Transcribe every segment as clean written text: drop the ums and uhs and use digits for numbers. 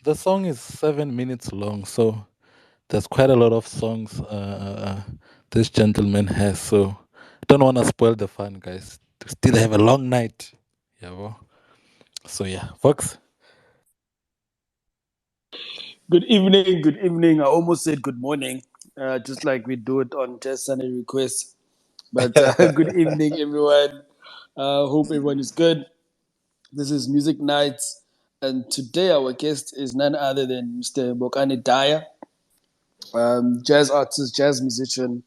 The song is 7 minutes long, so there's quite a lot of songs this gentleman has. So don't want to spoil the fun, guys. To still have a long night. Yeah, well. So yeah, Fox. Good evening, good evening. I almost said good morning, just like we do it on Jazz Sunday Request. But good evening, everyone. Hope everyone is good. This is Music Nights, and today our guest is none other than Mr. Bokani Dyer, jazz artist, jazz musician,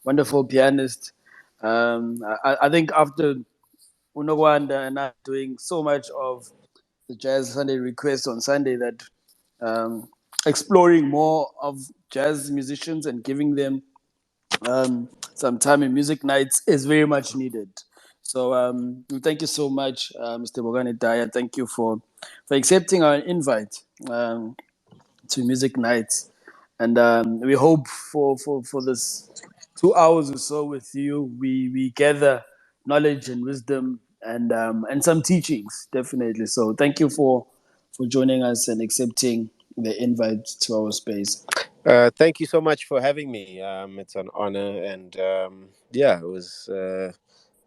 wonderful pianist. I think after Unogwanda and I doing so much of the Jazz Sunday Request on Sunday that um, exploring more of jazz musicians and giving them some time in music nights is very much needed. So thank you so much, Mr. Bogani Dyer. Thank you for accepting our invite to music nights, and we hope for this 2 hours or so with you, we gather knowledge and wisdom and some teachings definitely. So thank you for joining us and accepting the invite to our space. Thank you so much for having me. It's an honor, and yeah, it was a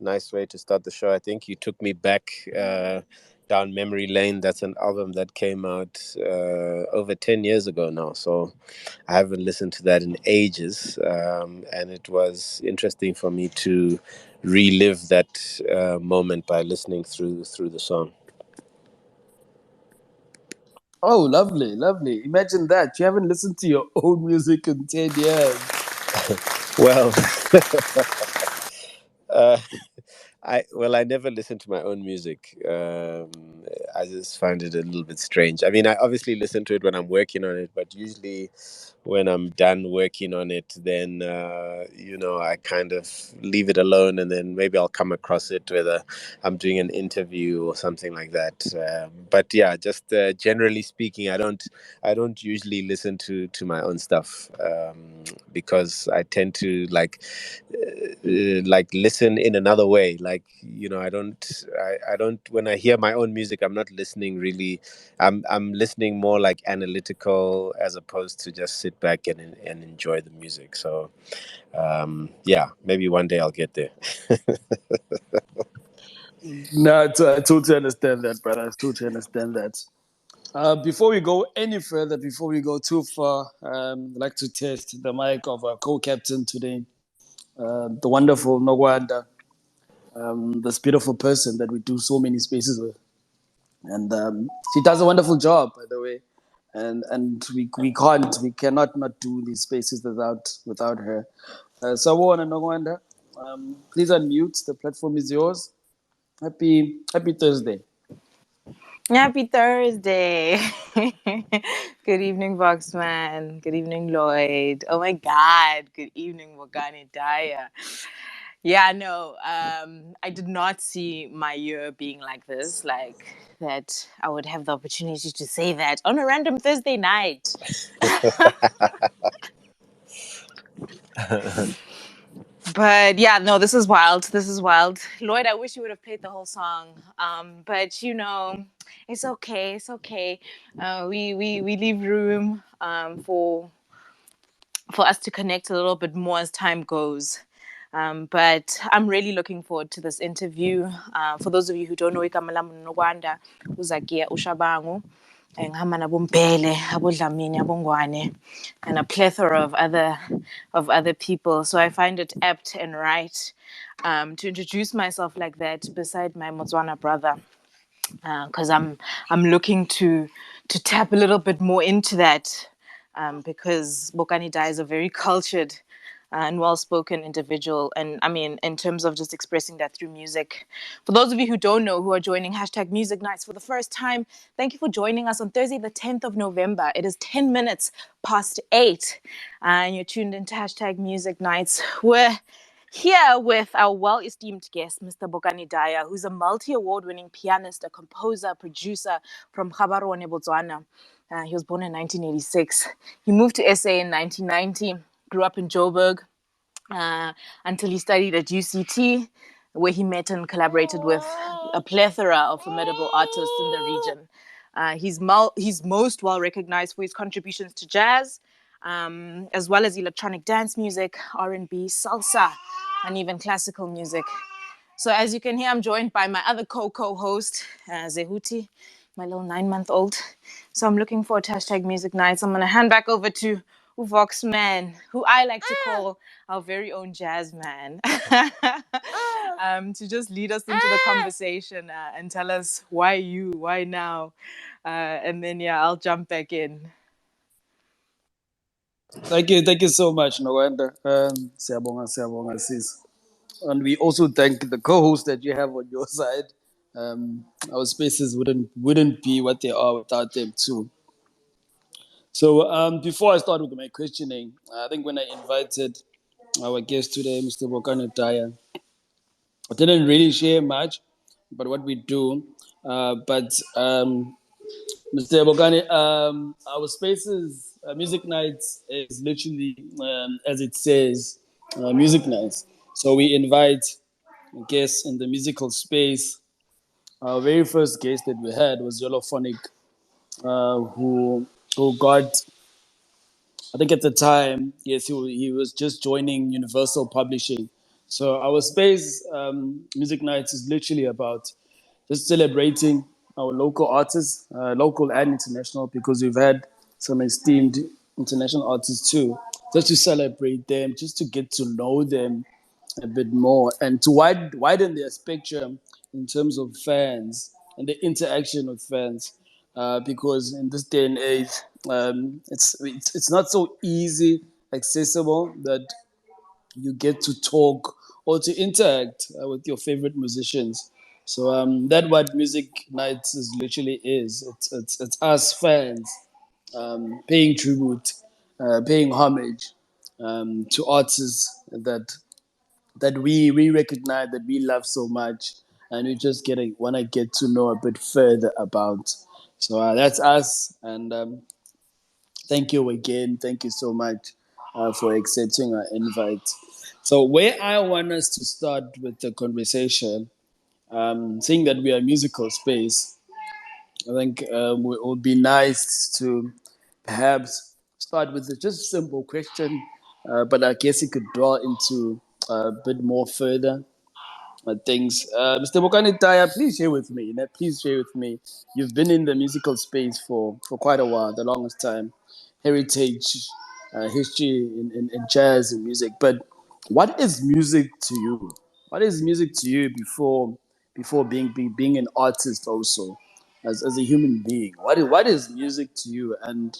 nice way to start the show. I think you took me back down memory lane. That's an album that came out over 10 years ago now, so I haven't listened to that in ages, and it was interesting for me to relive that moment by listening through the song. Oh, lovely, lovely. Imagine that. You haven't listened to your own music in 10 years. Well, uh, I never listen to my own music. I just find it a little bit strange. I mean, I obviously listen to it when I'm working on it, but usually when I'm done working on it, then I kind of leave it alone, and then maybe I'll come across it whether I'm doing an interview or something like that. But yeah, just generally speaking, I don't usually listen to my own stuff because I tend to like listen in another way. Like, I don't when I hear my own music, I'm not listening really. I'm listening more like analytical as opposed to just sit back and enjoy the music. So yeah, maybe one day I'll get there. No, I totally understand that, brother. I totally understand that. Before we go any further, before we go too far, I'd like to test the mic of our co-captain today, the wonderful Nogwanda, this beautiful person that we do so many spaces with. And she does a wonderful job, by the way. And we cannot not do these spaces without her. So, Nogwanda, please unmute. The platform is yours. Happy Thursday. Happy Thursday. Good evening, Boxman. Good evening, Lloyd. Oh my God. Good evening, Bokani Dyer. Yeah, no, I did not see my year being like this, like that I would have the opportunity to say that on a random Thursday night. But yeah, no, this is wild. This is wild. Lloyd, I wish you would have played the whole song. But it's okay. It's okay. We leave room for us to connect a little bit more as time goes. But I'm really looking forward to this interview. For those of you who don't know, Ikamala Munogwanda, Uzakia Ushabangu. ngihamba nabo Mbele, abo Dlamini, abo Ngwane, and a plethora of other people. So I find it apt and right to introduce myself like that beside my Motswana brother, because I'm looking to tap a little bit more into that, because Bokani Dyer is a very cultured and well-spoken individual, and I mean in terms of just expressing that through music. For those of you who don't know, who are joining hashtag Music Nights for the first time, thank you for joining us on Thursday the 10th of November. It is 10 minutes past 8, and you're tuned into hashtag Music Nights. We're here with our well-esteemed guest, Mr. Bokani Dyer, who's a multi-award-winning pianist, a composer, producer from Gaborone, Botswana. He was born in 1986. He moved to SA in 1990, grew up in Joburg, until he studied at UCT, where he met and collaborated with a plethora of formidable artists in the region. He's most well recognized for his contributions to jazz, as well as electronic dance music, R&B, salsa, and even classical music. So as you can hear, I'm joined by my other co-host, Zehuti, my little 9-month-old. So I'm looking forward to hashtag Music Nights. I'm going to hand back over to Vox Man, who I like to call our very own jazz man, to just lead us into the conversation and tell us why now, and then I'll jump back in. Thank you so much, Nwanda. Siyabonga, sis. And we also thank the co-host that you have on your side. Our spaces wouldn't be what they are without them too. So before I start with my questioning, I think when I invited our guest today, Mr. Bokani Dyer, I didn't really share much about what we do. But Mr. Bokani, our spaces, music nights is literally, as it says, music nights. So we invite guests in the musical space. Our very first guest that we had was Yolophonic, who got, I think at the time, yes, he was just joining Universal Publishing. So our space, music nights, is literally about just celebrating our local artists, local and international, because we've had some esteemed international artists too. Just to celebrate them, just to get to know them a bit more, and to widen their spectrum in terms of fans and the interaction with fans. Because in this day and age, it's not so easy accessible that you get to talk or to interact with your favorite musicians. So that what music nights is literally is. It's us fans paying tribute, paying homage to artists that we recognize, that we love so much, and we just want to get to know a bit further about. So that's us, and thank you again. Thank you so much for accepting our invite. So where I want us to start with the conversation, seeing that we are a musical space, I think it would be nice to perhaps start with just a simple question, but I guess it could draw into a bit more further things. Mr. Bokani Dyer, please share with me. Please share with me. You've been in the musical space for quite a while, the longest time, heritage, history in jazz and music. But what is music to you? What is music to you before being an artist also, as a human being? What is music to you, and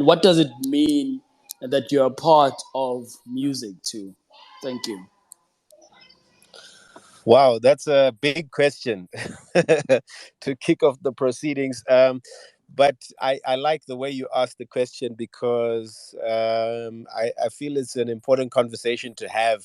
what does it mean that you're a part of music too? Thank you. Wow, that's a big question to kick off the proceedings. But I like the way you asked the question because I feel it's an important conversation to have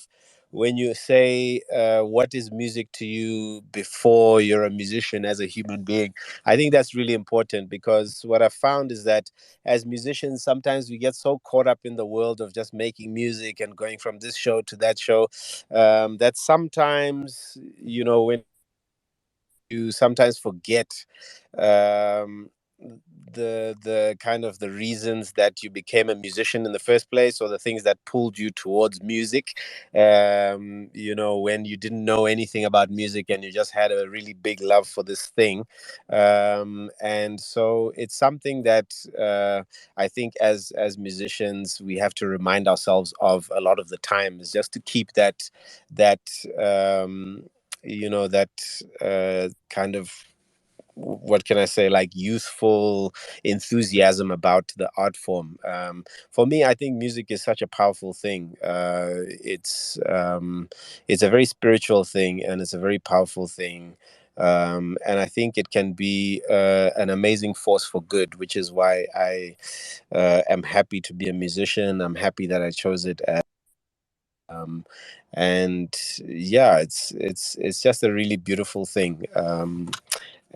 when you say, what is music to you before you're a musician as a human being. I think that's really important because what I found is that as musicians, sometimes we get so caught up in the world of just making music and going from this show to that show, that sometimes, when you sometimes forget um, the kind of the reasons that you became a musician in the first place, or the things that pulled you towards music. When you didn't know anything about music and you just had a really big love for this thing. And so it's something that I think as musicians we have to remind ourselves of a lot of the time, is just to keep that that kind of, what can I say, like youthful enthusiasm about the art form. For me, I think music is such a powerful thing. It's a very spiritual thing, and it's a very powerful thing. And I think it can be an amazing force for good, which is why I am happy to be a musician. I'm happy that I chose it as. Um, and yeah, it's just a really beautiful thing.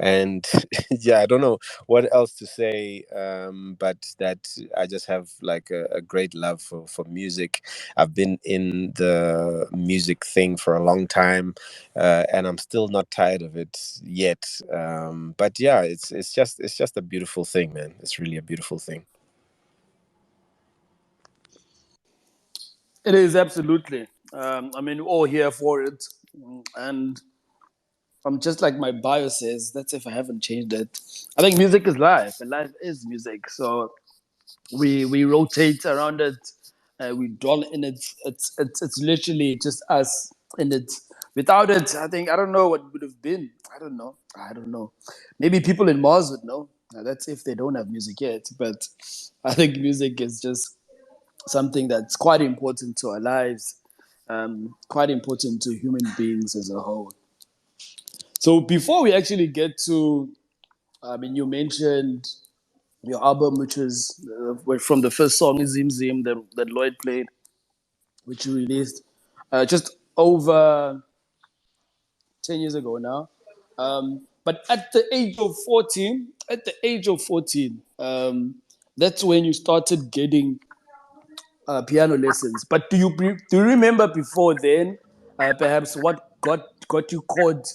And yeah, I don't know what else to say, but that I just have like a great love for music. I've been in the music thing for a long time, and I'm still not tired of it yet. But yeah, it's just a beautiful thing, man. It's really a beautiful thing. It is absolutely. I mean, we're all here for it, and just like my bio says, that's if I haven't changed it. I think music is life, and life is music. So we rotate around it, we dwell in it. It's literally just us in it. Without it, I don't know what would have been. I don't know. Maybe people in Mars would know. That's if they don't have music yet. But I think music is just something that's quite important to our lives, quite important to human beings as a whole. So before we actually get to, I mean, you mentioned your album, which was from the first song, Zim Zim, that Lloyd played, which you released just over 10 years ago now. But at the age of 14, that's when you started getting piano lessons. But do you remember before then, perhaps what got you caught,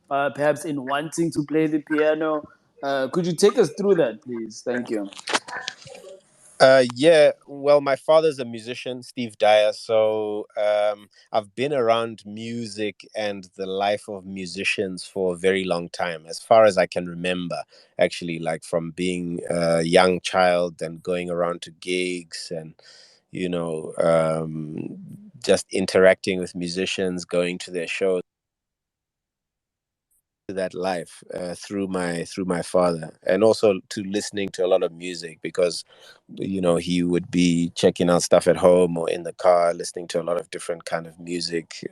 perhaps in wanting to play the piano? Could you take us through that, please? Thank you. Yeah, well, my father's a musician, Steve Dyer. So I've been around music and the life of musicians for a very long time, as far as I can remember, actually, like from being a young child and going around to gigs and, you know, just interacting with musicians, going to their shows. That life through my father, and also to listening to a lot of music, because he would be checking out stuff at home or in the car, listening to a lot of different kind of music.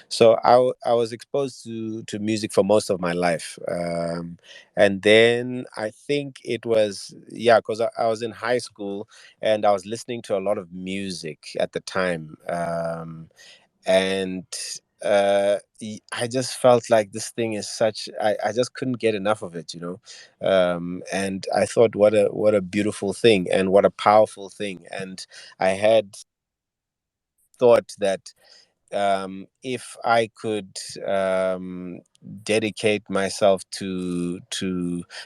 So I was exposed to music for most of my life. And then I think it was, yeah, because I was in high school and I was listening to a lot of music at the time. And I just felt like this thing is such. I just couldn't get enough of it, and I thought, what a beautiful thing and what a powerful thing. And I had thought that if I could dedicate myself to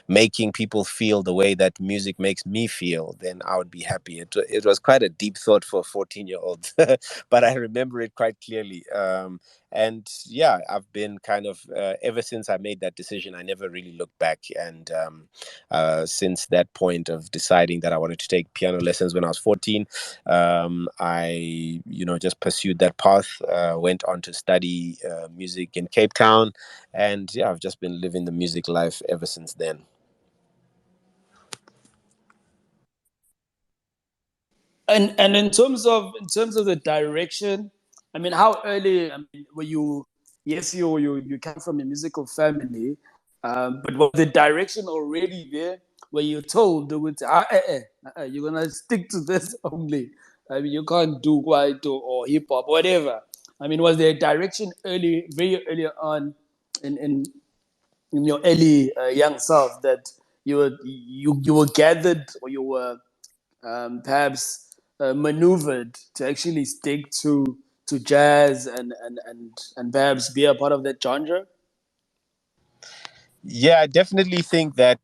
making people feel the way that music makes me feel, then I would be happy. It was quite a deep thought for a 14-year-old, but I remember it quite clearly. And yeah, I've been kind of ever since I made that decision, I never really looked back. And since that point of deciding that I wanted to take piano lessons when I was 14, I just pursued that path. Went on to study music in Cape Town, and yeah, I've just been living the music life ever since then. And in terms of the direction, I mean, how early? I mean, were you? Yes, you come from a musical family, but was the direction already there? Were you told you're gonna stick to this only? I mean, you can't do kwaito or hip hop, whatever. I mean, was there a direction early, very early on, in in, in your early young self, that you were gathered, or you were perhaps maneuvered to actually stick to jazz and perhaps be a part of that genre? Yeah, I definitely think that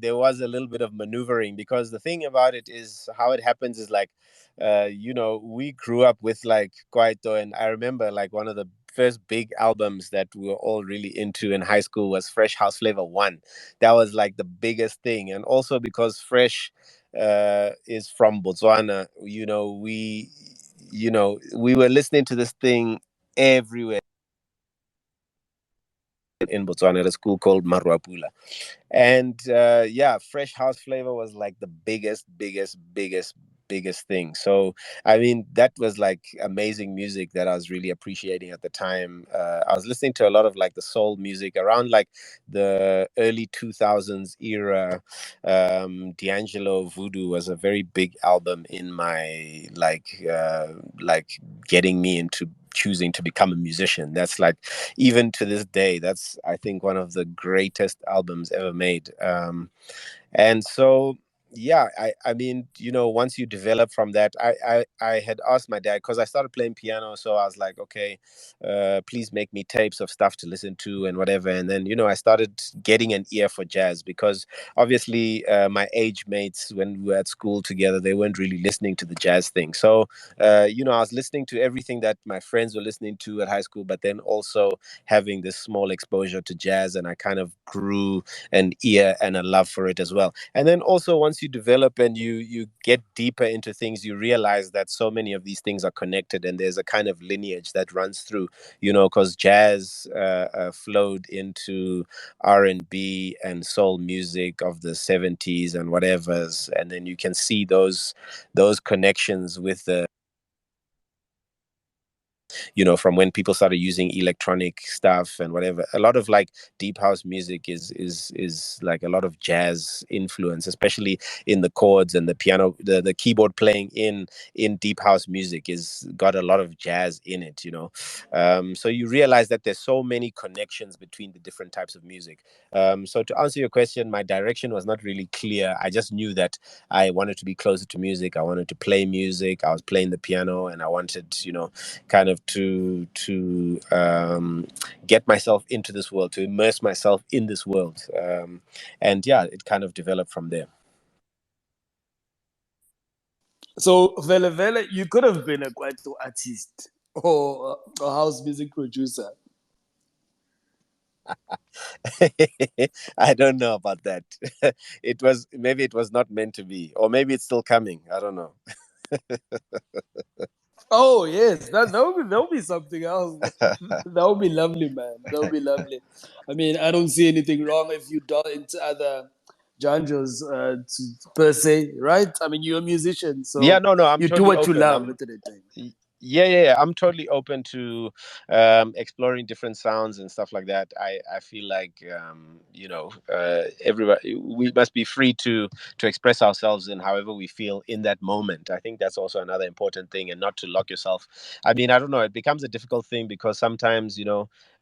there was a little bit of maneuvering, because the thing about it is how it happens is like, we grew up with like Kwaito, and I remember like one of the first big albums that we were all really into in high school was Fresh House Flavor 1. That was like the biggest thing. And also because Fresh is from Botswana, we were listening to this thing everywhere in Botswana at a school called Marwapula. And yeah, Fresh House Flavor was like the biggest thing. So I mean, that was like amazing music that I was really appreciating at the time. I was listening to a lot of like the soul music around like the early 2000s era. D'Angelo Voodoo was a very big album in my like getting me into choosing to become a musician. That's like, even to this day, that's, I think, one of the greatest albums ever made. And so yeah, I mean, once you develop from that, I had asked my dad, because I started playing piano, so I was like, okay, please make me tapes of stuff to listen to and whatever. And then I started getting an ear for jazz, because obviously my age mates, when we were at school together, they weren't really listening to the jazz thing. So I was listening to everything that my friends were listening to at high school, but then also having this small exposure to jazz, and I kind of grew an ear and a love for it as well. And then also, once you develop and you get deeper into things, you realize that so many of these things are connected, and there's a kind of lineage that runs through, because jazz flowed into R&B and soul music of the 70s and whatever's, and then you can see those connections with the, from when people started using electronic stuff and whatever. A lot of like deep house music is like a lot of jazz influence, especially in the chords and the piano, the keyboard playing in deep house music is got a lot of jazz in it. So you realize that there's so many connections between the different types of music. So to answer your question, my direction was not really clear. I just knew that I wanted to be closer to music. I wanted to play music. I was playing the piano, and I wanted, kind of to get myself into this world, to immerse myself in this world. And yeah, it kind of developed from there. So, Vele Vele, you could have been a Kwaito artist or a house music producer. I don't know about that. It was not meant to be, or maybe it's still coming. I don't know. Oh yes, that would be something else. That would be lovely, man. That would be lovely. I mean, I don't see anything wrong if you delve into other genres per se, right? I mean, you're a musician, Yeah, so no, I'm you do totally what you open. love I'm at the time. Yeah. I'm totally open to exploring different sounds and stuff like that. I feel like everybody, we must be free to express ourselves in however we feel in that moment. I think that's also another important thing, and not to lock yourself. I mean, I don't know. It becomes a difficult thing, because sometimes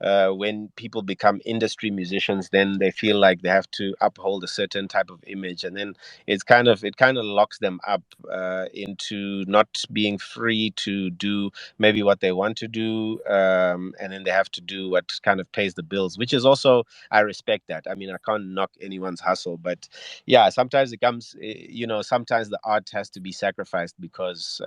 when people become industry musicians, then they feel like they have to uphold a certain type of image, and then it kind of locks them up into not being free to do maybe what they want to do, and then they have to do what kind of pays the bills, which is also, I respect that. I mean, I can't knock anyone's hustle, but yeah, sometimes it comes, sometimes the art has to be sacrificed, because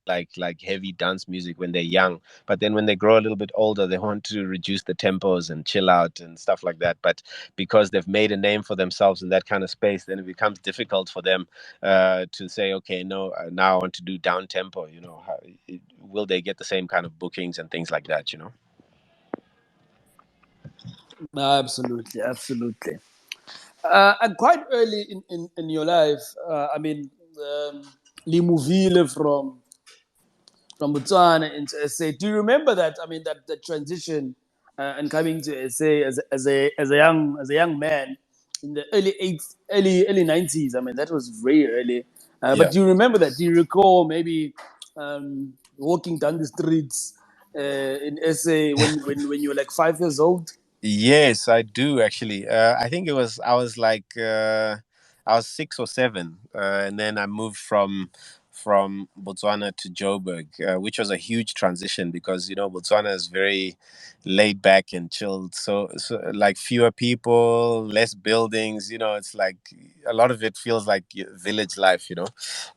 like heavy dance music when they're young, but then when they grow a little bit older, they want to reduce the tempos and chill out and stuff like that. But because they've made a name for themselves in that kind of space, then it becomes difficult for them to say, okay, no, now I want to do down tempo. Will they get the same kind of bookings and things like that? Absolutely, absolutely. And quite early in your life, I mean, Limuvile from Botswana into SA. Do you remember that? I mean, that the transition and coming to SA as a young man in the early 90s. I mean, that was very early. But Yeah. do you remember that? Do you recall maybe walking down the streets in SA when you were like 5 years old? Yes, I do actually. I think I was like I was 6 or 7, and then I moved from Botswana to Joburg, which was a huge transition because Botswana is very laid back and chilled. So like fewer people, less buildings. It's like a lot of it feels like village life.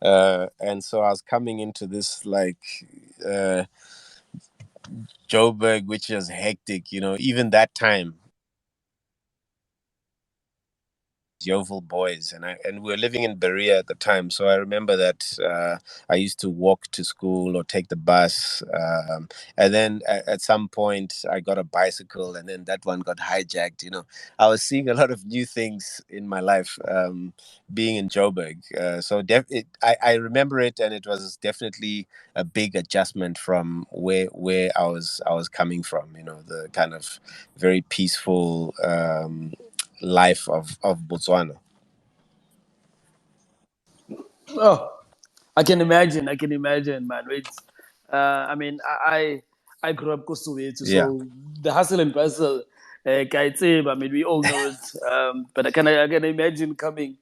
And so I was coming into this like Joburg, which is hectic. Even that time Yeovil boys, and we were living in Berea at the time. So I remember that I used to walk to school or take the bus, and then at some point I got a bicycle, and then that one got hijacked. I was seeing a lot of new things in my life, being in Joburg. I remember it, and it was definitely a big adjustment from where I was coming from. The kind of very peaceful. Life of Botswana. Oh, I can imagine, man. I mean, I grew up Kosovo, Yeah, so the hustle and bustle, I mean, we all know it. But I can imagine coming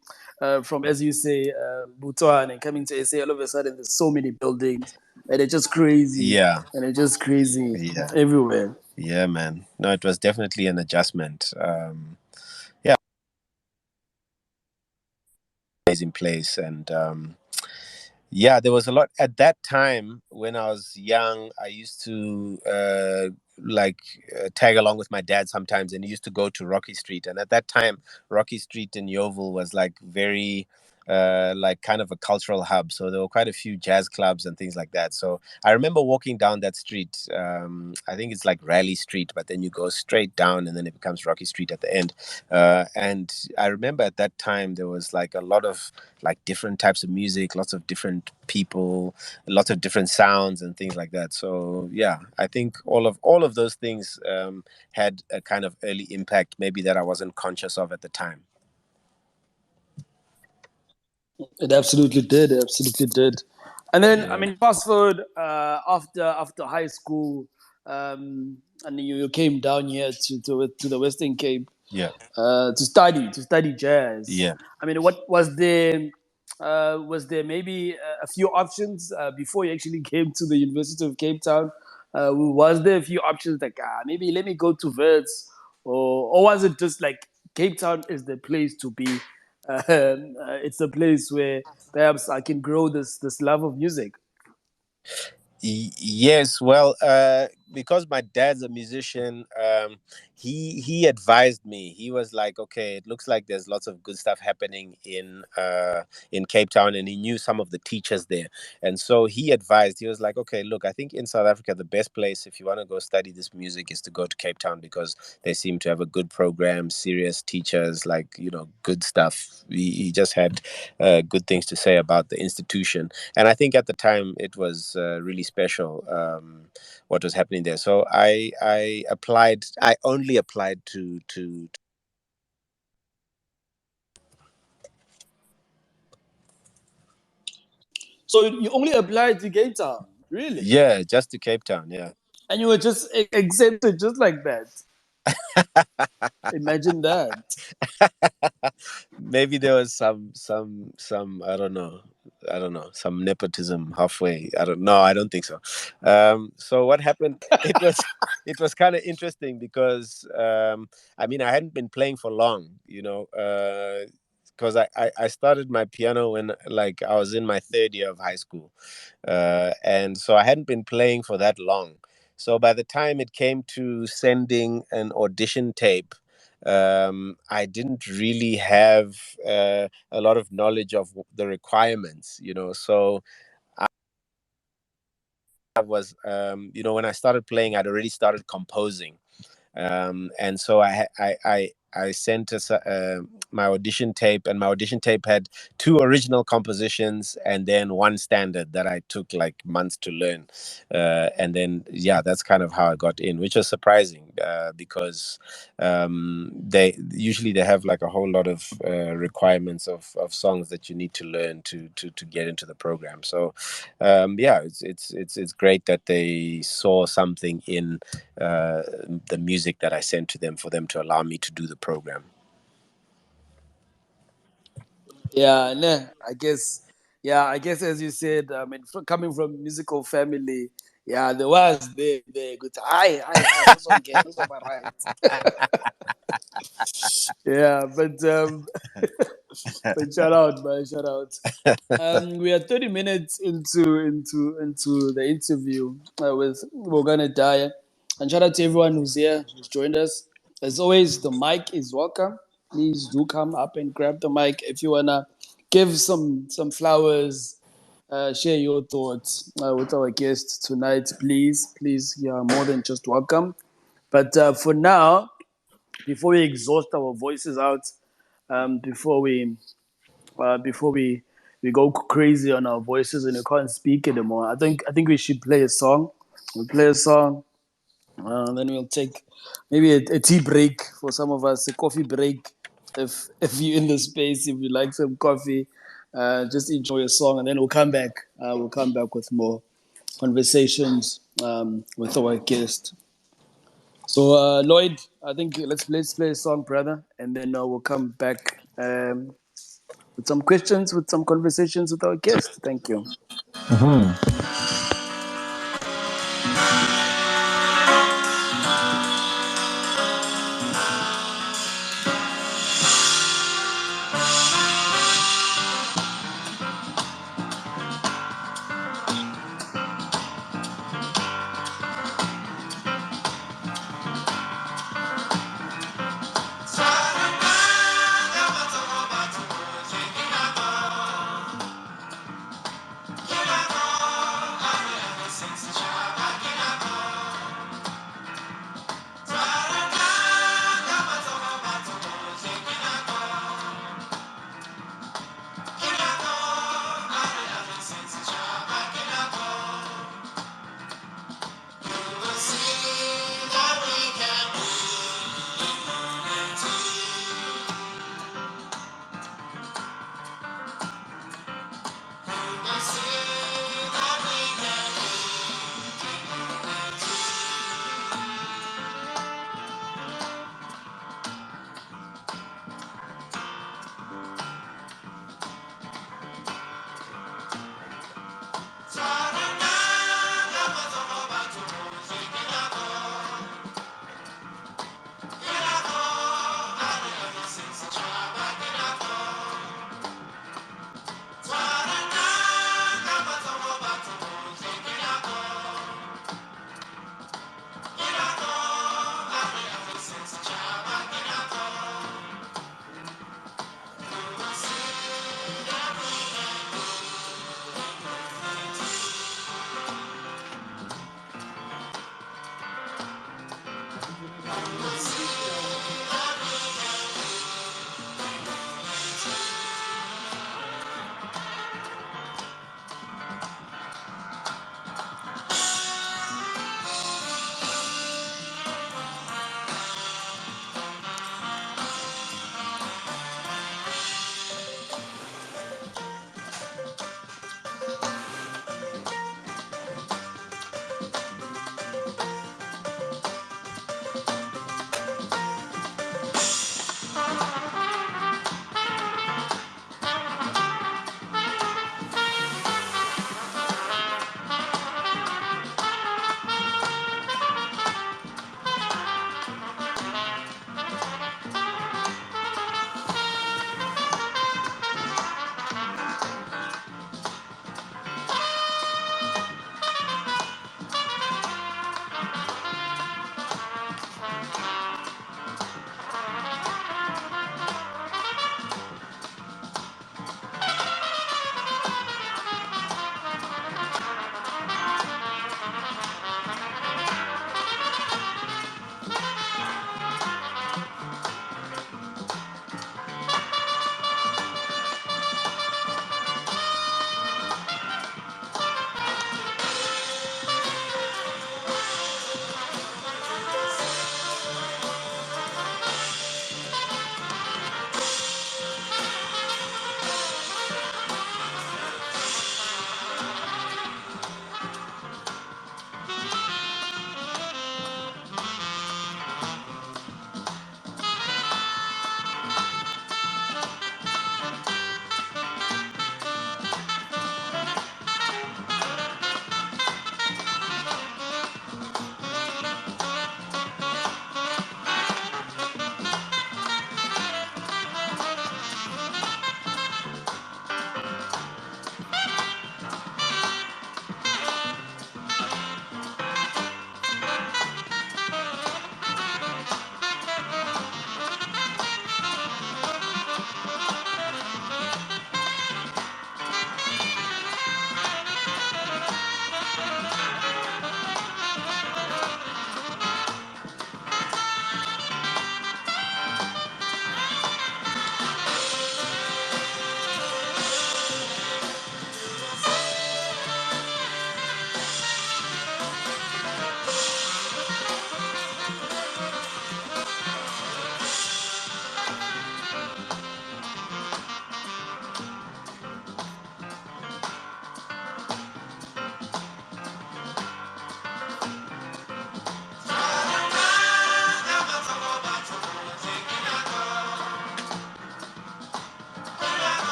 from, as you say, Botswana and coming to SA. All of a sudden, there's so many buildings, and it's just crazy, yeah, yeah, everywhere. yeah, man. No, it was definitely an adjustment. Yeah, amazing place, and yeah, there was a lot at that time when I was young. I used to like tag along with my dad sometimes, and he used to go to Rocky Street. And at that time, Rocky Street in Yeovil was like very like kind of a cultural hub. So there were quite a few jazz clubs and things like that. So I remember walking down that street. I think it's like Raleigh Street, but then you go straight down, and then it becomes Rocky Street at the end. And I remember at that time there was like a lot of like different types of music, lots of different people, lots of different sounds and things like that. So yeah, I think all of those things had a kind of early impact, maybe that I wasn't conscious of at the time. It absolutely did. It absolutely did. And then, I Yeah, mean, fast forward after high school, and you came down here to the Western Cape yeah, to study jazz. yeah. I mean, what was there? Was there maybe a few options before you actually came to the University of Cape Town? Was there a few options like maybe let me go to Wits, or was it just like Cape Town is the place to be? It's a place where perhaps I can grow this love of music. Yes, well, because my dad's a musician, he advised me. He was like, "Okay, it looks like there's lots of good stuff happening in Cape Town," and he knew some of the teachers there, and so he advised. He was like, "Okay, look, I think in South Africa the best place if you want to go study this music is to go to Cape Town because they seem to have a good program, serious teachers, like good stuff." He just had good things to say about the institution, and I think at the time it was really special what was happening there. So I applied. I only applied to So you only applied to Cape Town, really? yeah, just to Cape Town. Yeah. And you were just accepted just like that. Imagine that. Maybe there was some I don't know, some nepotism halfway. I don't know. I don't think so. So what happened? It was kind of interesting because I mean I hadn't been playing for long, because I started my piano when like I was in my third year of high school, and so I hadn't been playing for that long. So by the time it came to sending an audition tape, I didn't really have a lot of knowledge of the requirements, So I was, when I started playing, I'd already started composing, and so I sent us my audition tape, and my audition tape had two original compositions and then one standard that I took like months to learn, and then yeah, that's kind of how I got in, which was surprising because they have like a whole lot of requirements of songs that you need to learn to get into the program. So yeah, it's great that they saw something in the music that I sent to them for them to allow me to do the program. Yeah, nah, I guess yeah, I guess as you said, I mean, coming from musical family, yeah, there was there good. Hi, no song, no song, right. Yeah, but shout out, man, shout out. We are 30 minutes into the interview with Bokani Dyer. And shout out to everyone who's here, who's joined us. As always, the mic is welcome. Please do come up and grab the mic if you wanna give some flowers, share your thoughts with our guest tonight. Please, you are more than just welcome. But for now, before we exhaust our voices out, before we go crazy on our voices and we can't speak anymore. I think we should play a song. We'll play a song, then we'll take maybe a tea break for some of us, a coffee break. If you're in the space, if you like some coffee, just enjoy a song, and then we'll come back. We'll come back with more conversations with our guest. So Lloyd, I think let's play a song, brother, and then we'll come back with some questions, with some conversations with our guest. Thank you. Mhm.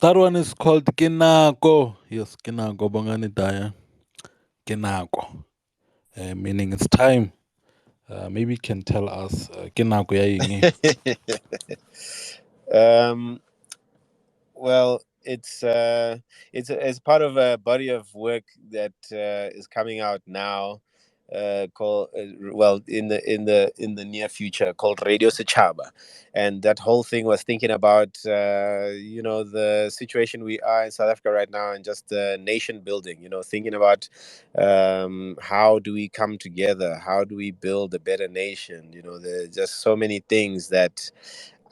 That one is called Kinako. Yes, Kinako, Bongani Dyer. Kinako. Meaning it's time. Maybe you can tell us Kinako ya yingi. um, Well, it's part of a body of work that is coming out now, called well in the near future, called Radio Sechaba, and that whole thing was thinking about the situation we are in South Africa right now, and just nation building. Thinking about how do we come together, how do we build a better nation. There's just so many things that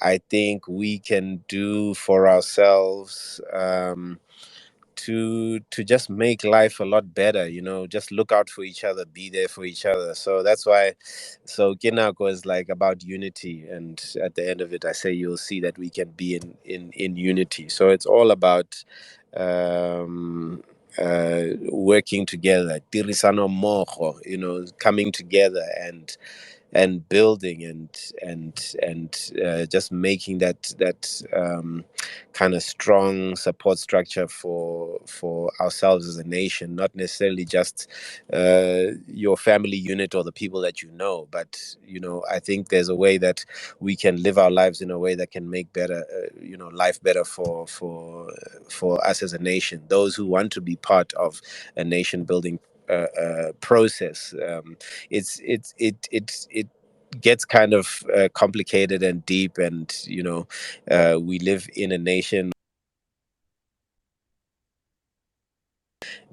I think we can do for ourselves, to just make life a lot better. Just look out for each other, be there for each other. So that's why. So Kinako is like about unity, and at the end of it, I say you'll see that we can be in unity. So it's all about working together, tirisano mojo, coming together and building and just making that kind of strong support structure for ourselves as a nation, not necessarily just your family unit or the people that but I think there's a way that we can live our lives in a way that can make better life better for us as a nation, those who want to be part of a nation building process. It gets kind of complicated and deep, and we live in a nation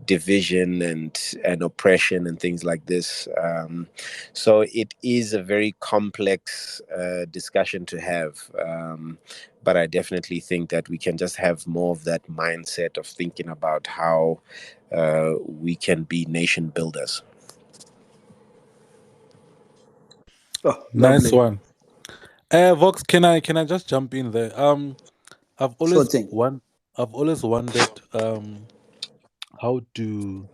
division and oppression and things like this. So it is a very complex discussion to have. But I definitely think that we can just have more of that mindset of thinking about how we can be nation builders. Oh, Nice lovely. one. Vox, can I just jump in there? I've Sure always thing. one I've always wondered how do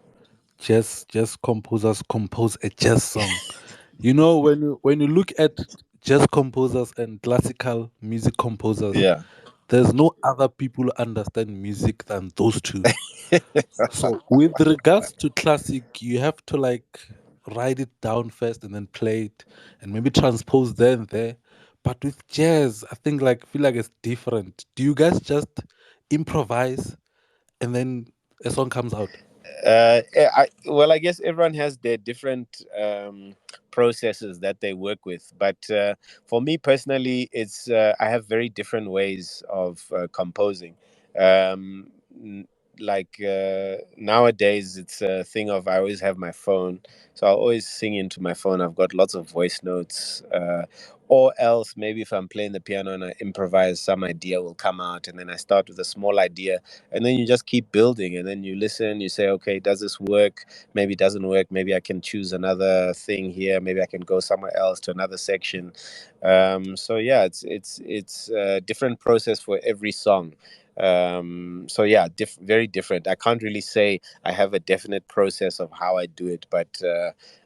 jazz composers compose a jazz song. When you look at jazz composers and classical music composers, Yeah. there's no other people who understand music than those two. So with regards to classic, you have to like write it down first and then play it and maybe transpose there and there. But with jazz, I think like feel like it's different. Do you guys just improvise and then a song comes out? Well, I guess everyone has their different processes that they work with. But for me personally, it's I have very different ways of composing. Um, n- Nowadays, it's a thing of I always have my phone, so I'll always sing into my phone. I've got lots of voice notes. Or else, maybe if I'm playing the piano and I improvise, some idea will come out, and then I start with a small idea, and then you just keep building, and then you listen, you say, okay, does this work? Maybe it doesn't work, maybe I can choose another thing here, maybe I can go somewhere else to another section. So yeah, it's a different process for every song. So yeah, very different. I can't really say I have a definite process of how I do it, but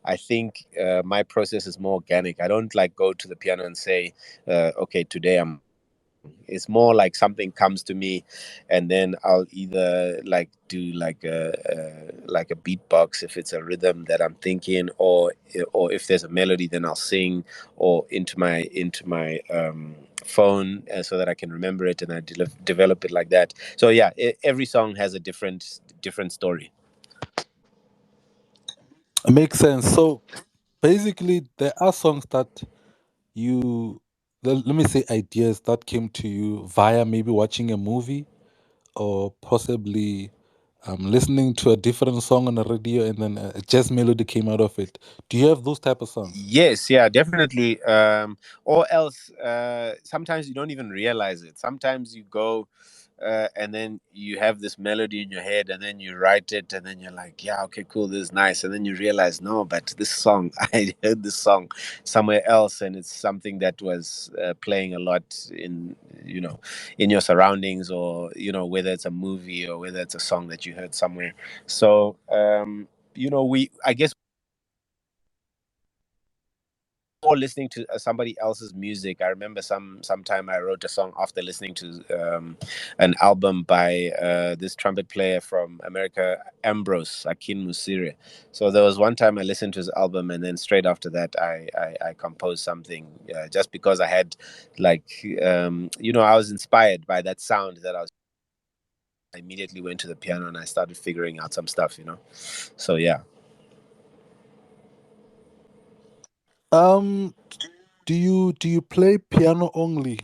I think my process is more organic. I don't like go to the piano and say, okay, today I'm going to write a song. It's more like something comes to me, and then I'll either like do like a beatbox if it's a rhythm that I'm thinking, or if there's a melody, then I'll sing, or into my phone, so that I can remember it, and I develop it like that. So yeah, every song has a different story. It makes sense. So basically, there are songs that you, let me say, ideas that came to you via maybe watching a movie or possibly listening to a different song on the radio and then a jazz melody came out of it. Do you have those type of songs? Yes, yeah, definitely. Or else, sometimes you don't even realize it. Sometimes you go, and then you have this melody in your head, and then you write it, and then you're like, yeah, okay, cool, this is nice. And then you realize, no, but this song, I heard this song somewhere else, and it's something that was playing a lot in your surroundings, or, whether it's a movie or whether it's a song that you heard somewhere. So, I guess or listening to somebody else's music. I remember sometime I wrote a song after listening to an album by this trumpet player from America, Ambrose Akin Musire. So there was one time I listened to his album, and then straight after that, I composed something just because I had, like, I was inspired by that sound that I immediately went to the piano and I started figuring out some stuff. So yeah. Um, do you play piano only,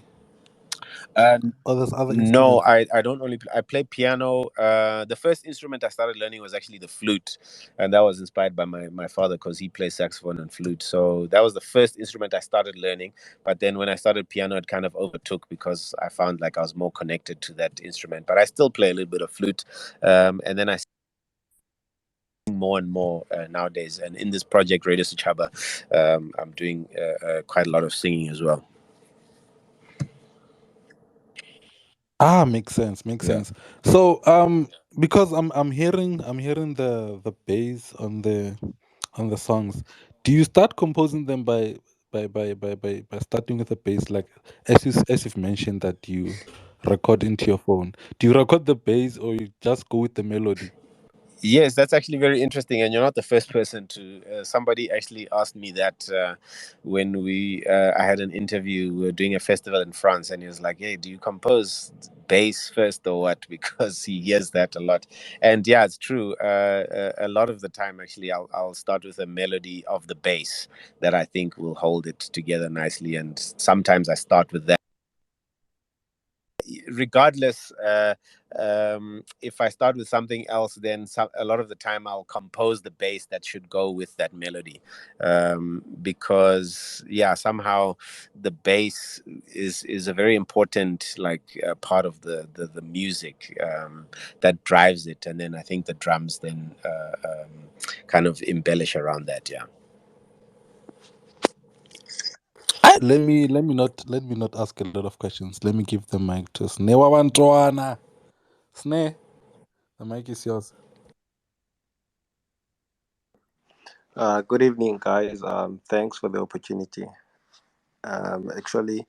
Um, or there's other no, instruments? I don't only I play piano. The first instrument I started learning was actually the flute, and that was inspired by my father because he plays saxophone and flute. So that was the first instrument I started learning. But then when I started piano, it kind of overtook because I found like I was more connected to that instrument. But I still play a little bit of flute, and then I sing more and more nowadays. And in this project, Radio Suchaba, I'm doing quite a lot of singing as well. Ah, makes sense. Makes Yeah. sense. So, because I'm hearing the bass on the songs. Do you start composing them by starting with the bass, like as you've mentioned that you record into your phone? Do you record the bass or you just go with the melody? Yes, that's actually very interesting, and you're not the first person to. Somebody actually asked me that when I had an interview. We were doing a festival in France, and he was like, "Hey, do you compose bass first or what?" Because he hears that a lot, and yeah, it's true. A lot of the time, actually, I'll start with a melody of the bass that I think will hold it together nicely, and sometimes I start with that regardless. If I start with something else, then a lot of the time I'll compose the bass that should go with that melody, because yeah, somehow the bass is a very important, like, part of the music, that drives it, and then I think the drums then kind of embellish around that. Yeah. Let me not ask a lot of questions. Let me give the mic to Sneh Wabantwana. Sneh, the mic is yours. Good evening, guys. Thanks for the opportunity. Actually,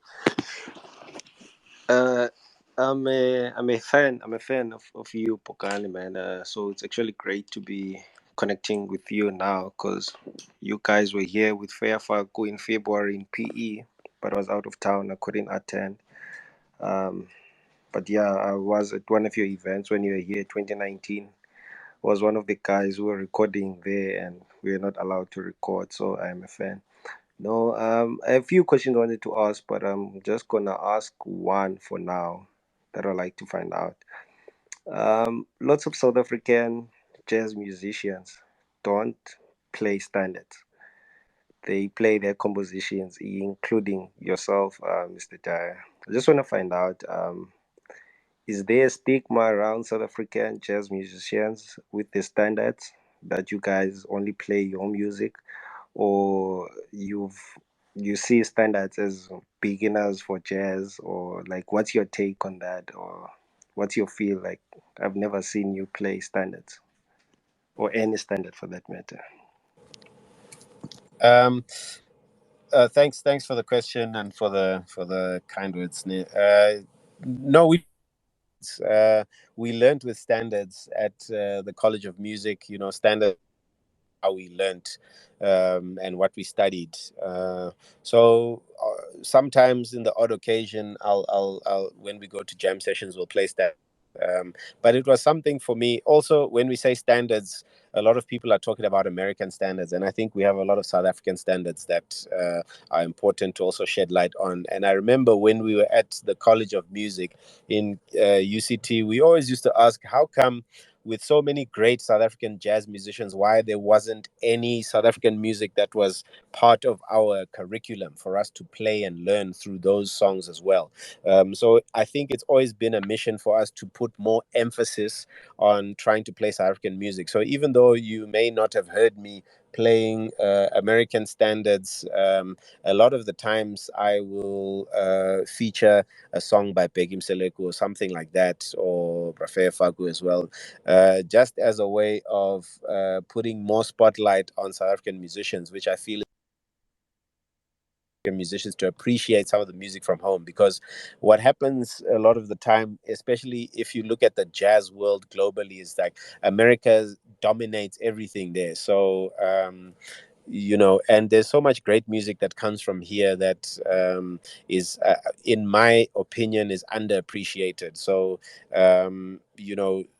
uh, I'm a fan. I'm a fan of you, Bokani, man. So it's actually great to be connecting with you now because you guys were here with Fairfago in February in PE, but I was out of town. I couldn't attend. Um, but yeah, I was at one of your events when you were here, 2019. Was one of the guys who were recording there, and we were not allowed to record. So I'm a fan. No, I have a few questions I wanted to ask, but I'm just gonna ask one for now that I'd like to find out. Lots of South African jazz musicians don't play standards. They play their compositions, including yourself, Mr. Dyer. I just want to find out, is there a stigma around South African jazz musicians with the standards that you guys only play your music? Or you see standards as beginners for jazz, or like what's your take on that, or what's your feel like? I've never seen you play standards or any standard for that matter. Um, thanks for the question and for the kind words. No, uh, we learned with standards at the College of Music. Standard how we learned, and what we studied. Sometimes in the odd occasion, I'll when we go to jam sessions, we'll play standards. But it was something for me. Also, when we say standards, a lot of people are talking about American standards, and I think we have a lot of South African standards that are important to also shed light on. And I remember when we were at the College of Music in UCT, we always used to ask, how come with so many great South African jazz musicians, why there wasn't any South African music that was part of our curriculum for us to play and learn through those songs as well. So I think it's always been a mission for us to put more emphasis on trying to play South African music. So even though you may not have heard me playing American standards, a lot of the times I will feature a song by Bheki Mseleku or something like that, or Rafea Faku as well, just as a way of putting more spotlight on South African musicians, which I feel musicians to appreciate some of the music from home, because what happens a lot of the time, especially if you look at the jazz world globally, is like America dominates everything there. So and there's so much great music that comes from here that is in my opinion is underappreciated. So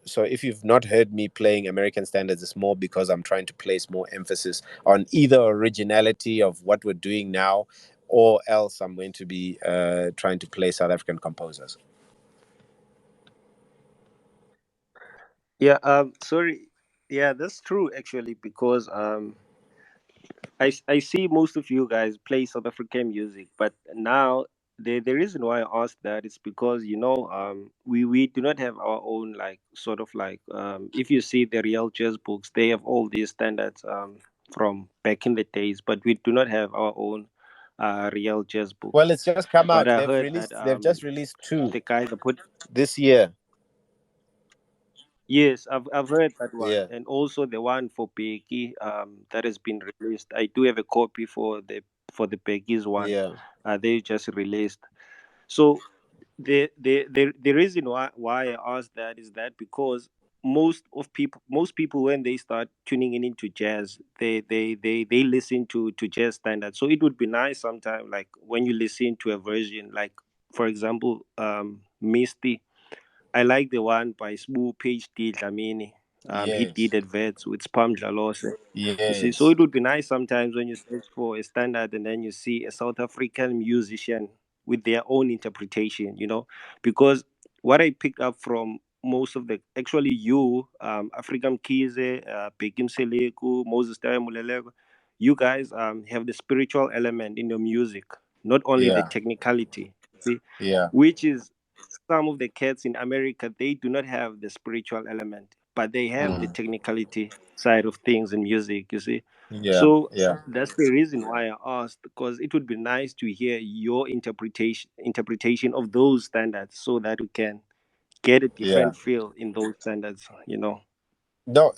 so if you've not heard me playing American standards, it's more because I'm trying to place more emphasis on either originality of what we're doing now, or else I'm going to be trying to play South African composers. Yeah, sorry. Yeah, that's true actually, because I see most of you guys play South African music, but now the reason why I asked that is because we do not have our own, like, sort of like, if you see the real jazz books, they have all these standards from back in the days, but we do not have our own real jazz Well, books. it's just come But out. I They've heard that released. They've just released two the guys that put. this year. Yes, I've heard that one, Yeah, and also the one for Becky that has been released. I do have a copy for the Becky's one. yeah, They just released. So the reason why I asked that is that because most people when they start tuning in into jazz, they listen to jazz standards. So it would be nice sometime, like when you listen to a version, like for example, Misty. I like the one by Smooth PhD Dlamini. He did yes, adverts with Spam Jalose. You see, so yes, it would be nice sometimes when you search for a standard and then you see a South African musician with their own interpretation, because what I picked up from most of the, actually you, African Kize, Bekim Seleku, Moses Taya Mulelego, you guys have the spiritual element in your music, not only the yeah, technicality. See, yeah, which is some of the cats in America, they do not have the spiritual element, but they have the mm, technicality side of things in music, you see. yeah, So yeah, that's the reason why I asked, because it would be nice to hear your interpretation of those standards so that we can get a yeah. different feel in those standards. No,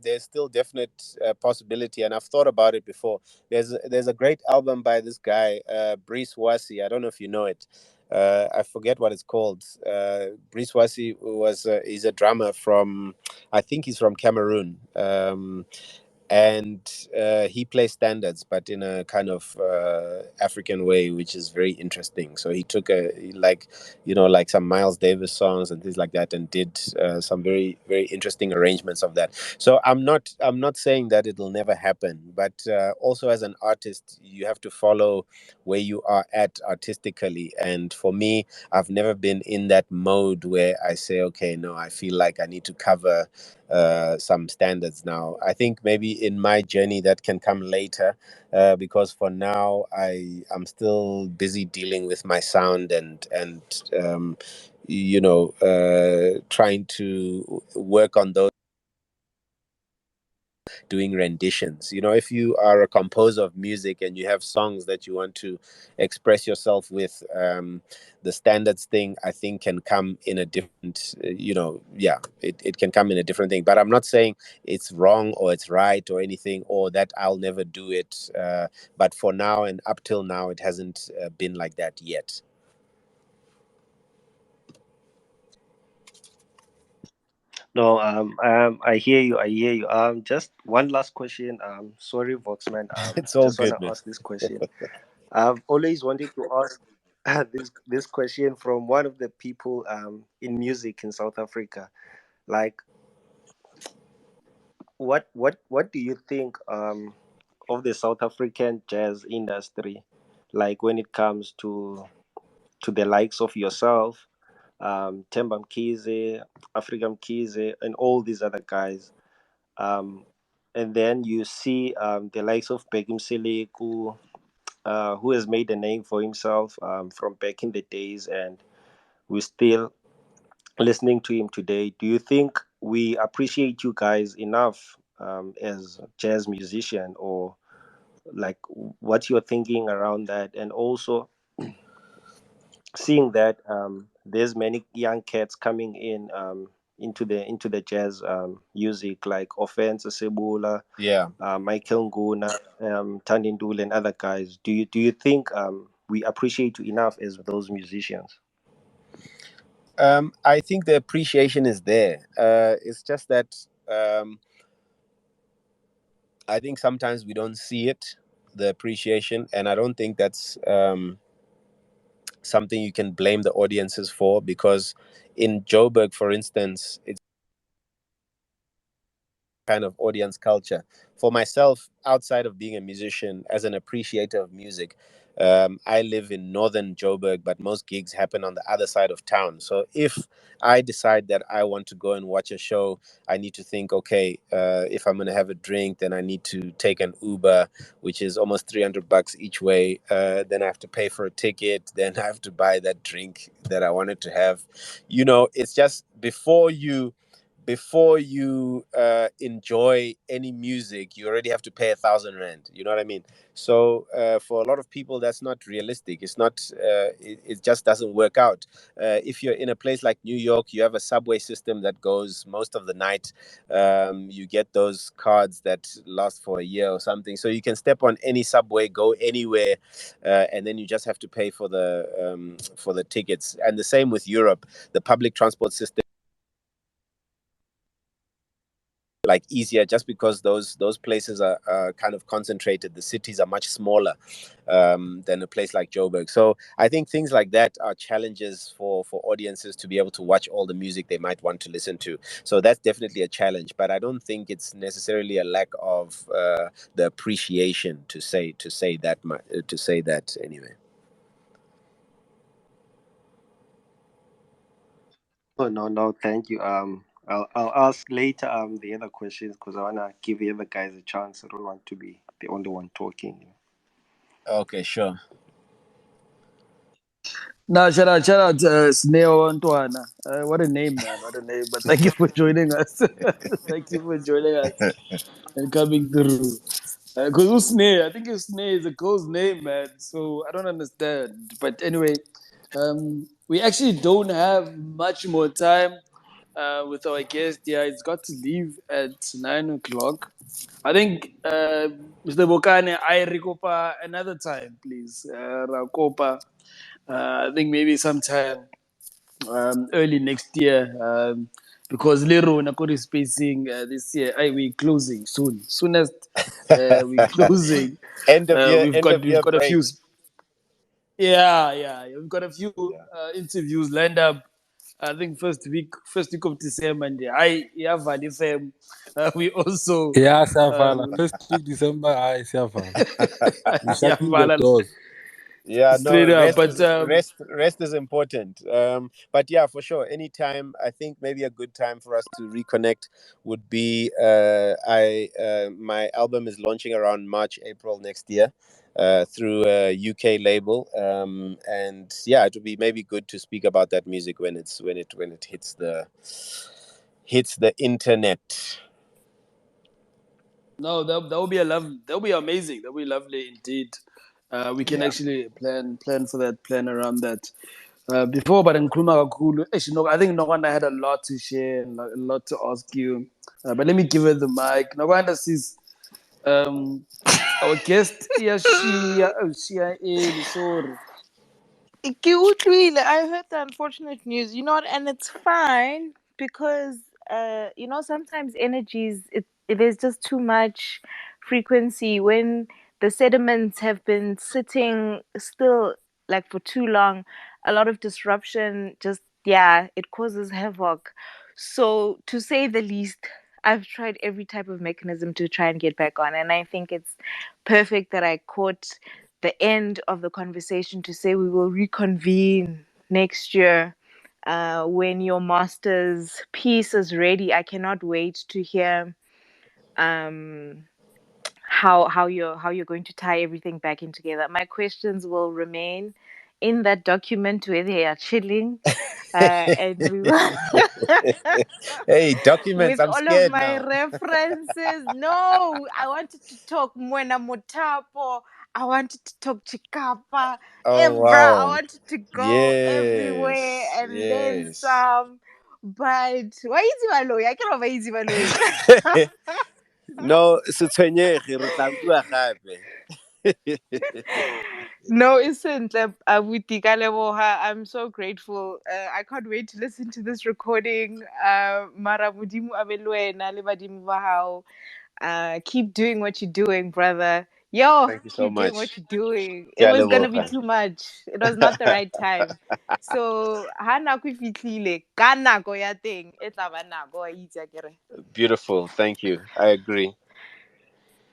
there's still definite possibility, and I've thought about it before. There's a great album by this guy, Brees Wasi. I don't know if you know it. I forget what it's called. Brees Wasi he's a drummer from, I think he's from Cameroon. And he plays standards, but in a kind of African way, which is very interesting. So he took like like some Miles Davis songs and things like that, and did some very very interesting arrangements of that. So I'm not saying that it'll never happen, but also as an artist, you have to follow where you are at artistically. And for me, I've never been in that mode where I say, okay, no, I feel like I need to cover some standards now. I think maybe in my journey that can come later, because for now I'm still busy dealing with my sound and trying to work on those, doing renditions. If you are a composer of music and you have songs that you want to express yourself with, the standards thing, I think, can come in a different, yeah, it can come in a different thing. But I'm not saying it's wrong or it's right or anything, or that I'll never do it. But for now and up till now, it hasn't been like that yet. No, I hear you. I hear you. Just one last question. Sorry, Voxman. It's all Just wanna good, man. ask this question. I've always wanted to ask this question from one of the people in music in South Africa. Like, what do you think of the South African jazz industry? Like when it comes to the likes of yourself, Themba Mkhize, African Mkhize, and all these other guys. Um, and then you see the likes of Begum Seleku, who has made a name for himself from back in the days, and we're still listening to him today. Do you think we appreciate you guys enough as jazz musician, or like what you're thinking around that? And also seeing that there's many young cats coming into the jazz music, like Offense Sebula, Yeah. Michael Nguna, Tandin Dul, and other guys. Do you think we appreciate you enough as those musicians? I think the appreciation is there. It's just that I think sometimes we don't see it, the appreciation, and I don't think that's something you can blame the audiences for, because in Joburg, for instance, it's kind of audience culture. For myself, outside of being a musician, as an appreciator of music, I live in northern Joburg, but most gigs happen on the other side of town. So if I decide that I want to go and watch a show, I need to think, okay, if I'm going to have a drink, then I need to take an Uber, which is almost $300 each way. Then I have to pay for a ticket. Then I have to buy that drink that I wanted to have. It's just before you enjoy any music, you already have to pay 1,000 rand. You know what I mean? So for a lot of people, that's not realistic. It's not. It just doesn't work out. If you're in a place like New York, you have a subway system that goes most of the night. You get those cards that last for a year or something, so you can step on any subway, go anywhere, and then you just have to pay for the tickets. And the same with Europe. The public transport system like easier, just because those places are kind of concentrated. The cities are much smaller than a place like Joburg. So I think things like that are challenges for audiences to be able to watch all the music they might want to listen to. So that's definitely a challenge, but I don't think it's necessarily a lack of the appreciation to say that anyway. Oh no, no, thank you. I'll ask later the other questions because I wanna give the other guys a chance. I don't want to be the only one talking. Okay, sure. Now, shout out, Sneo Antoana. What a name, man. What a name. But thank you for joining us. Thank you for joining us and coming through. Because Usne, I think Usne is a girl's name, man. So I don't understand. But anyway, we actually don't have much more time with our guest. Yeah, he's got to leave at 9 o'clock. I think, Mr. Bokane, I recopa another time, please. Rakopa. I think maybe sometime early next year. Because Lero Nakori spacing this year, we closing soon. Soonest we closing. End of year, We've end got of year a break. few. Yeah. We've got a few Yeah. interviews lined up. I think first week of December, and yeah, Valley fam. We also Yeah, Siavala. um, First week December, I Siavala. We're yeah, shutting the Vala, doors. Yeah, no, straight up. rest But is rest is important. But yeah, for sure, anytime. I think maybe a good time for us to reconnect would be I my album is launching around March, April next year, through a UK label. And yeah, it would be maybe good to speak about that music when it hits the internet. no, that would be that would be amazing. That would be lovely indeed. We can Yeah. actually plan for that, plan around that. Before, but in Kruma Kakulu, actually, no, I think Noganda had a lot to share and a lot to ask you. But let me give her the mic. Noganda says, um, our guest, yeah, sorry. Ke utlwile. I heard the unfortunate news, and it's fine because, sometimes energies, there's just too much frequency when the sediments have been sitting still like for too long. A lot of disruption, just, yeah, it causes havoc. So, to say the least, I've tried every type of mechanism to try and get back on, and I think it's perfect that I caught the end of the conversation to say we will reconvene next year when your master's piece is ready. I cannot wait to hear um, how you're going to tie everything back in together. My questions will remain in that document where they are chilling, and we will Hey, documents! with I'm all of scared my now. references. No, I wanted to talk Mwena Mutapo. I wanted to talk Chikapa. Oh Evra. I wow! wanted to go everywhere Yes, and then yes. some. But why is he Malloy? I cannot buy easy Malloy. No, se tshwenyege re tla bua gape. No, isn't I'm so grateful. I can't wait to listen to this recording. Mara Modimo a be le wena, le badimo ba hao. Keep doing what you're doing, brother. Yo, Thank you so keep doing much. what you're doing. Ke It a was gonna be leboga. too much. It was not the right time. So ha nako e fitlhile ka nako ya teng e tla ba nako wa itse akere. Beautiful. Thank you. I agree.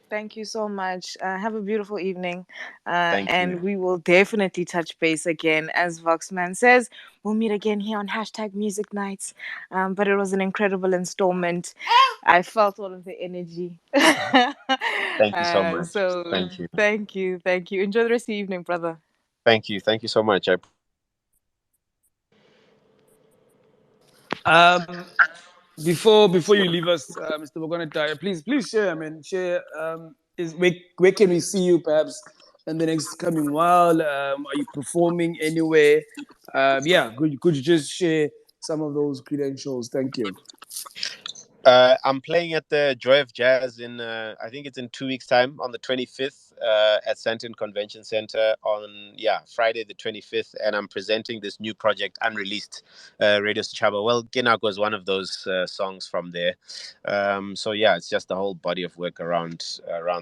Thank you so much. Have a beautiful evening. Thank you. And we will definitely touch base again. As Voxman says, we'll meet again here on hashtag Music Nights. But it was an incredible installment. I felt all of the energy. Thank you so much. So Thank you. thank you. Thank you. Enjoy the rest of the evening, brother. Thank you. Thank you so much. Before you leave us, Mr. Bokani Dyer, please share. I mean, share. Is where can we see you perhaps in the next coming while? Are you performing anywhere? Yeah, could you just share some of those credentials? Thank you. I'm playing at the Joy of Jazz in, I think it's in 2 weeks' time on the 25th at Santon Convention Center on, Friday the 25th. And I'm presenting this new project, Unreleased Radio Sechaba. Well, Ginako is one of those songs from there. So, it's just a whole body of work around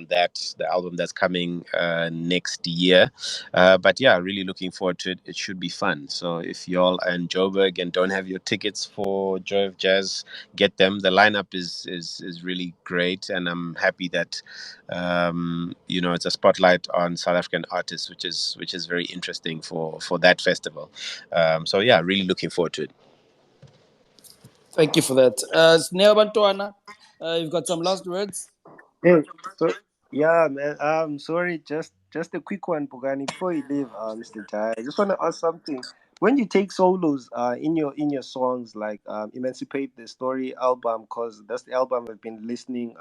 that, the album that's coming next year. Really looking forward to it. It should be fun. So if y'all are in Joburg and don't have your tickets for Joy of Jazz, get them. The lineup is really great, and I'm happy that it's a spotlight on South African artists, which is very interesting for that festival. Really looking forward to it. Thank you for that. Sneo Bantuana, you've got some last words. Hey, so yeah, man. Sorry, just a quick one, Bogani. Before you leave, Mr. Jai, I just want to ask something. When you take solos, in your songs, like Emancipate the Story album, cause that's the album I've been listening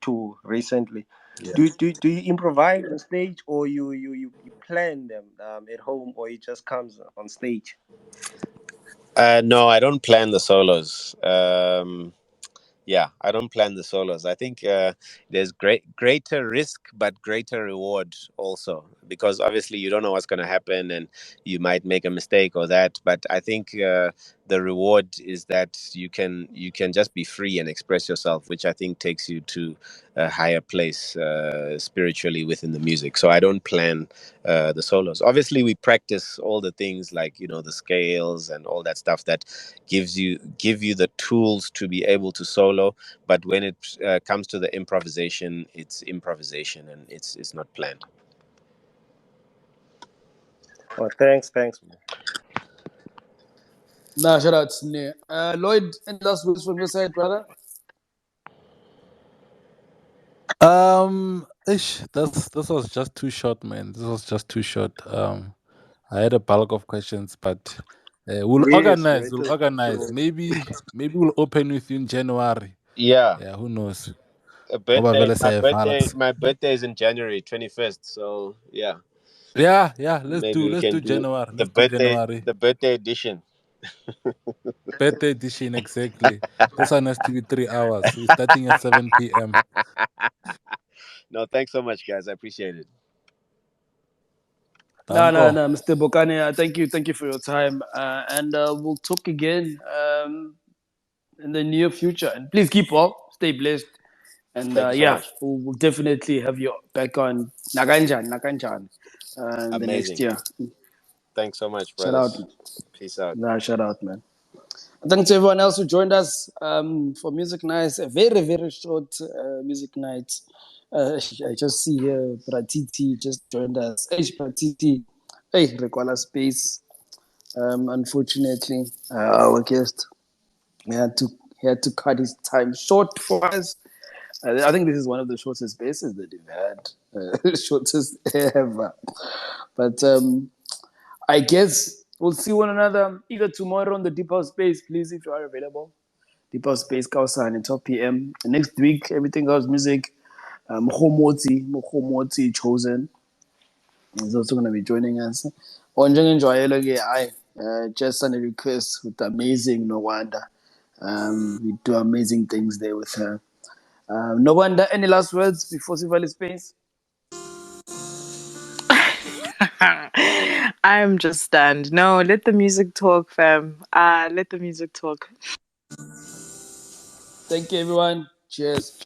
to recently. Yeah. Do you improvise on stage, or you plan them at home, or it just comes on stage? No, I don't plan the solos. I don't plan the solos. I think there's greater risk but greater reward also, because obviously you don't know what's going to happen and you might make a mistake or that. But I think the reward is that you can just be free and express yourself, which I think takes you to a higher place spiritually within the music. So I don't plan the solos. Obviously, we practice all the things like the scales and all that stuff that give you the tools to be able to solo. But when it comes to the improvisation, it's improvisation and it's not planned. Oh, thanks, man. Nah, shout out Sneo. Lloyd, any last words from your side, brother? This was just too short, man. This was just too short. I had a bulk of questions, but we'll Yes, bro. organize. It We'll was organize. so. Maybe we'll open with you in January. Yeah, Yeah, who knows? a Ngoba birthday. vele My birthday. siyavala. My birthday is in January 21st. So Yeah. maybe we Let's can do do January. the Let's do birthday January. the birthday edition. Birthday edition, exactly. This one has to be 3 hours. We're starting at 7 p.m. No, thanks so much, guys. I appreciate it. No, Danko. Mr. Bokani, thank you for your time, and we'll talk again in the near future. And please keep well, stay blessed, and Thank you so much. we'll definitely have you back on Nakanjan, in the next Amazing. year. Thanks so much, Shout out, brothers. Peace out. shout out, man. And thanks to everyone else who joined us for Music Nights, a very, very short Music Night. I just see here Pratiti just joined us. Hey, Pratiti. Hey, Rekwala Space. Unfortunately, our guest he had to cut his time short for us. I think this is one of the shortest spaces that we've had, shortest ever. But I guess we'll see one another either tomorrow on the Deep House Space, please, if you are available. Deep House Space, Kausan at 12 p.m. Next week, Everything House Music, Mokhomotsi Chosen is also going to be joining us. On Njengengijwayele ke, just send a request with amazing No Wonder. We do amazing things there with her. No wonder. Any last words before Sivali Space? I'm just stunned. No, let the music talk, fam. Let the music talk. Thank you, everyone. Cheers.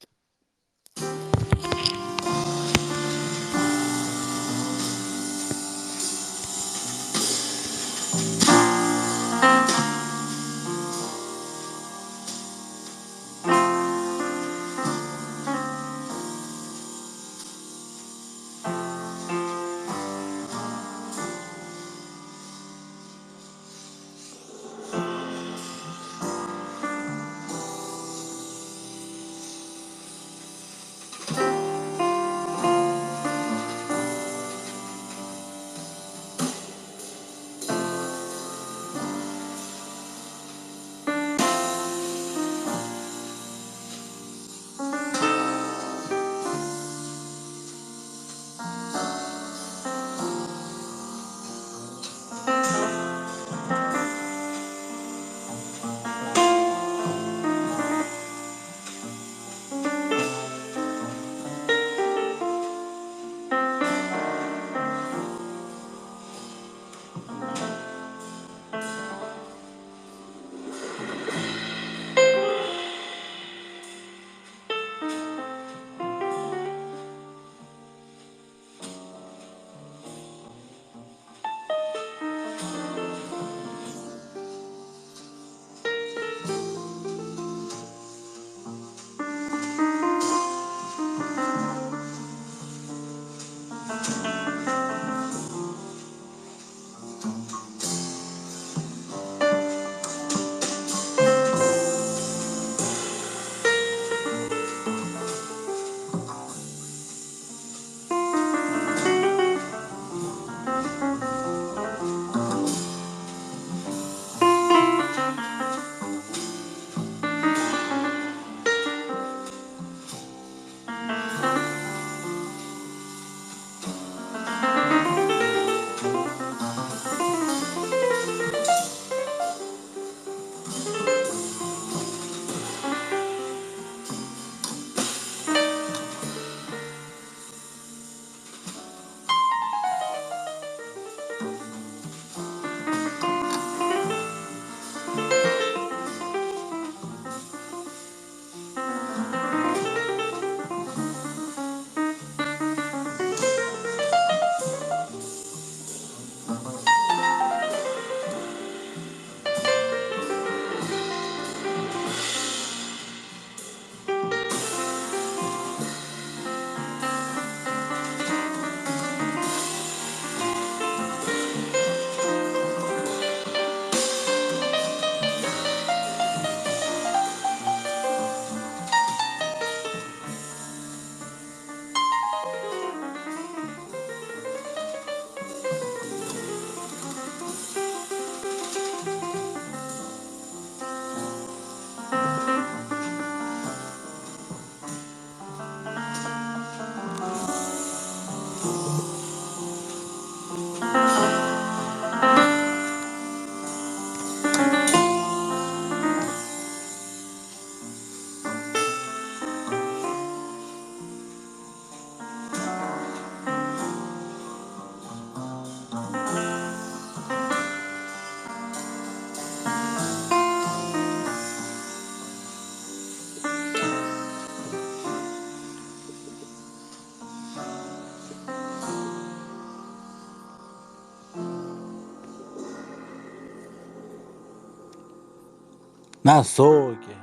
Nasoke.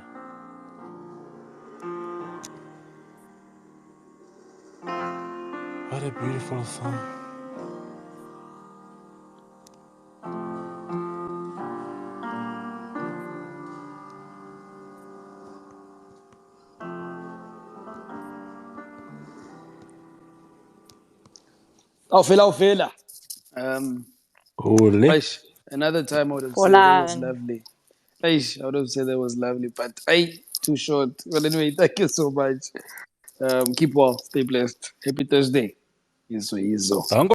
What a beautiful song. Aufela. Ole. Aish, another time I would have said that was Hola. lovely. Aish, I would have said that was lovely, but too short. Well, anyway, thank you so much. Keep well, stay blessed. Happy Thursday. Izo. Tango.